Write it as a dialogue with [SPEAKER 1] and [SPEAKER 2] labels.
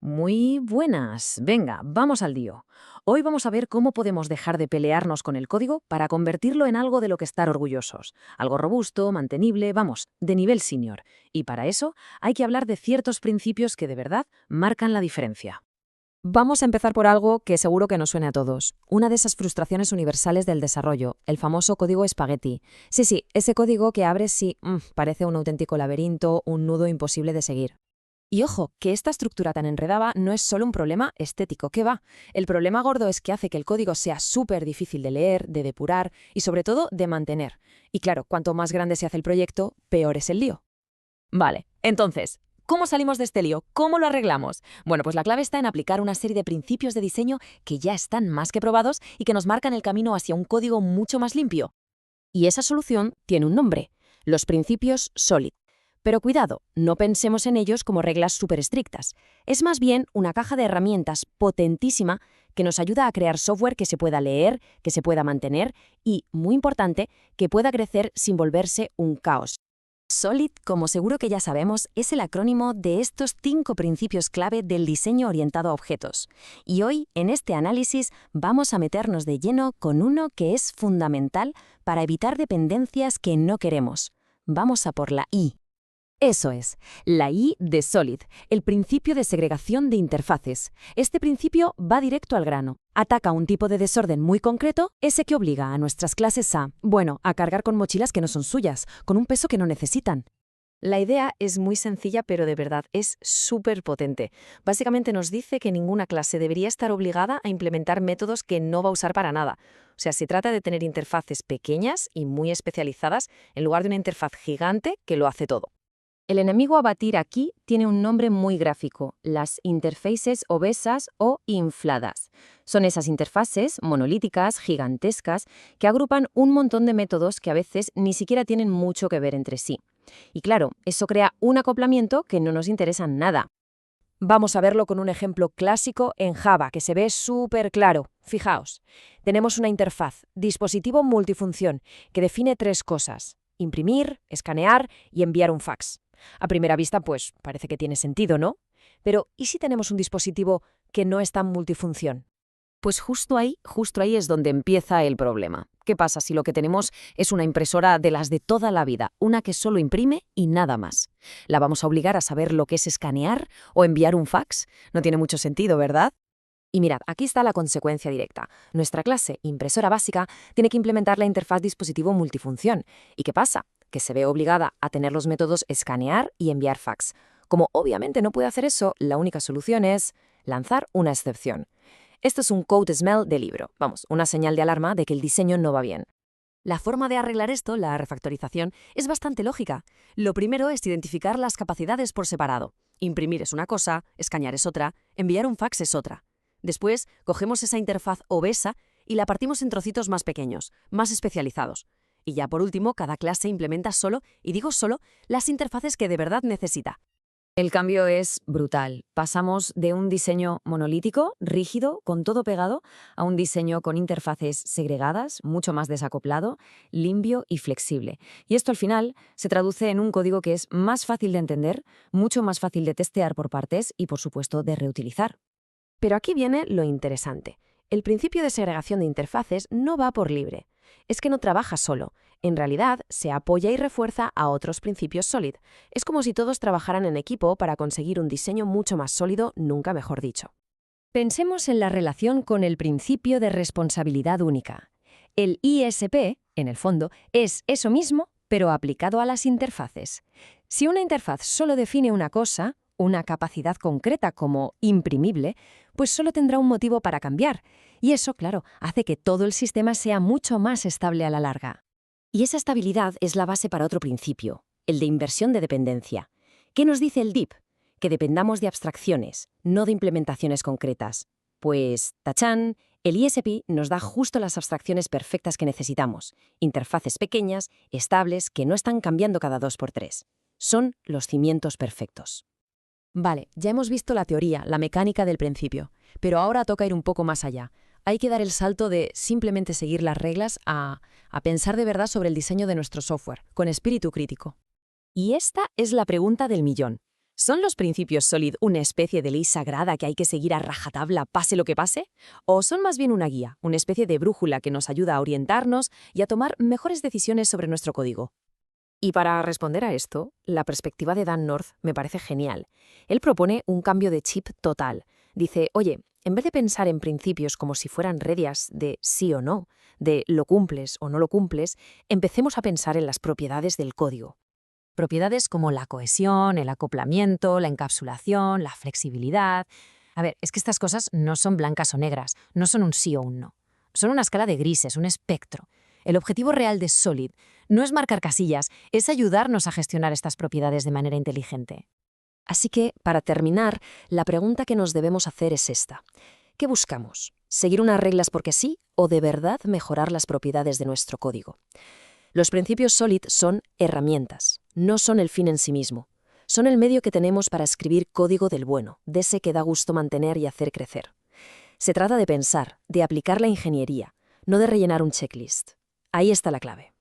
[SPEAKER 1] Muy buenas. Venga, vamos al lío. Hoy vamos a ver cómo podemos dejar de pelearnos con el código para convertirlo en algo de lo que estar orgullosos. Algo robusto, mantenible, vamos, de nivel senior. Y para eso hay que hablar de ciertos principios que de verdad marcan la diferencia.
[SPEAKER 2] Vamos a empezar por algo que seguro que nos suene a todos. Una de esas frustraciones universales del desarrollo, el famoso código espagueti. Sí, ese código que abres y parece un auténtico laberinto, un nudo imposible de seguir. Y ojo, que esta estructura tan enredada no es solo un problema estético, ¿qué va? El problema gordo es que hace que el código sea súper difícil de leer, de depurar y sobre todo de mantener. Y claro, cuanto más grande se hace el proyecto, peor es el lío. Vale, entonces, ¿cómo salimos de este lío? ¿Cómo lo arreglamos? Bueno, pues la clave está en aplicar una serie de principios de diseño que ya están más que probados y que nos marcan el camino hacia un código mucho más limpio. Y esa solución tiene un nombre, los principios SOLID. Pero cuidado, no pensemos en ellos como reglas súper estrictas. Es más bien una caja de herramientas potentísima que nos ayuda a crear software que se pueda leer, que se pueda mantener y, muy importante, que pueda crecer sin volverse un caos. SOLID, como seguro que ya sabemos, es el acrónimo de estos 5 principios clave del diseño orientado a objetos. Y hoy, en este análisis, vamos a meternos de lleno con uno que es fundamental para evitar dependencias que no queremos. Vamos a por la I. Eso es, la I de SOLID, el principio de segregación de interfaces. Este principio va directo al grano. Ataca un tipo de desorden muy concreto, ese que obliga a nuestras clases a cargar con mochilas que no son suyas, con un peso que no necesitan.
[SPEAKER 1] La idea es muy sencilla, pero de verdad es súper potente. Básicamente nos dice que ninguna clase debería estar obligada a implementar métodos que no va a usar para nada. O sea, se trata de tener interfaces pequeñas y muy especializadas en lugar de una interfaz gigante que lo hace todo. El enemigo a batir aquí tiene un nombre muy gráfico, las interfaces obesas o infladas. Son esas interfaces monolíticas, gigantescas, que agrupan un montón de métodos que a veces ni siquiera tienen mucho que ver entre sí. Y claro, eso crea un acoplamiento que no nos interesa nada. Vamos a verlo con un ejemplo clásico en Java, que se ve súper claro. Fijaos, tenemos una interfaz, dispositivo multifunción, que define 3 cosas: imprimir, escanear y enviar un fax. A primera vista, pues, parece que tiene sentido, ¿no? Pero, ¿y si tenemos un dispositivo que no es tan multifunción? Pues justo ahí es donde empieza el problema. ¿Qué pasa si lo que tenemos es una impresora de las de toda la vida, una que solo imprime y nada más? ¿La vamos a obligar a saber lo que es escanear o enviar un fax? No tiene mucho sentido, ¿verdad? Y mirad, aquí está la consecuencia directa. Nuestra clase, impresora básica, tiene que implementar la interfaz dispositivo multifunción. ¿Y qué pasa? Que se ve obligada a tener los métodos escanear y enviar fax. Como obviamente no puede hacer eso, la única solución es lanzar una excepción. Esto es un code smell de libro, vamos, una señal de alarma de que el diseño no va bien. La forma de arreglar esto, la refactorización, es bastante lógica. Lo primero es identificar las capacidades por separado. Imprimir es una cosa, escanear es otra, enviar un fax es otra. Después, cogemos esa interfaz obesa y la partimos en trocitos más pequeños, más especializados. Y ya por último, cada clase implementa solo, y digo solo, las interfaces que de verdad necesita. El cambio es brutal. Pasamos de un diseño monolítico, rígido, con todo pegado, a un diseño con interfaces segregadas, mucho más desacoplado, limpio y flexible. Y esto al final se traduce en un código que es más fácil de entender, mucho más fácil de testear por partes y, por supuesto, de reutilizar. Pero aquí viene lo interesante. El principio de segregación de interfaces no va por libre. Es que no trabaja solo. En realidad, se apoya y refuerza a otros principios SOLID. Es como si todos trabajaran en equipo para conseguir un diseño mucho más sólido, nunca mejor dicho. Pensemos en la relación con el principio de responsabilidad única. El ISP, en el fondo, es eso mismo, pero aplicado a las interfaces. Si una interfaz solo define una cosa, una capacidad concreta como imprimible, pues solo tendrá un motivo para cambiar. Y eso, claro, hace que todo el sistema sea mucho más estable a la larga. Y esa estabilidad es la base para otro principio, el de inversión de dependencia. ¿Qué nos dice el DIP? Que dependamos de abstracciones, no de implementaciones concretas. Pues, tachán, el ISP nos da justo las abstracciones perfectas que necesitamos. Interfaces pequeñas, estables, que no están cambiando cada 2x3. Son los cimientos perfectos. Vale, ya hemos visto la teoría, la mecánica del principio, pero ahora toca ir un poco más allá. Hay que dar el salto de simplemente seguir las reglas a pensar de verdad sobre el diseño de nuestro software, con espíritu crítico. Y esta es la pregunta del millón. ¿Son los principios Solid una especie de ley sagrada que hay que seguir a rajatabla pase lo que pase? ¿O son más bien una guía, una especie de brújula que nos ayuda a orientarnos y a tomar mejores decisiones sobre nuestro código? Y para responder a esto, la perspectiva de Dan North me parece genial. Él propone un cambio de chip total. Dice, oye, en vez de pensar en principios como si fueran reglas de sí o no, de lo cumples o no lo cumples, empecemos a pensar en las propiedades del código. Propiedades como la cohesión, el acoplamiento, la encapsulación, la flexibilidad. A ver, es que estas cosas no son blancas o negras, no son un sí o un no. Son una escala de grises, un espectro. El objetivo real de Solid no es marcar casillas, es ayudarnos a gestionar estas propiedades de manera inteligente. Así que, para terminar, la pregunta que nos debemos hacer es esta. ¿Qué buscamos? ¿Seguir unas reglas porque sí o de verdad mejorar las propiedades de nuestro código? Los principios Solid son herramientas, no son el fin en sí mismo. Son el medio que tenemos para escribir código del bueno, de ese que da gusto mantener y hacer crecer. Se trata de pensar, de aplicar la ingeniería, no de rellenar un checklist. Ahí está la clave.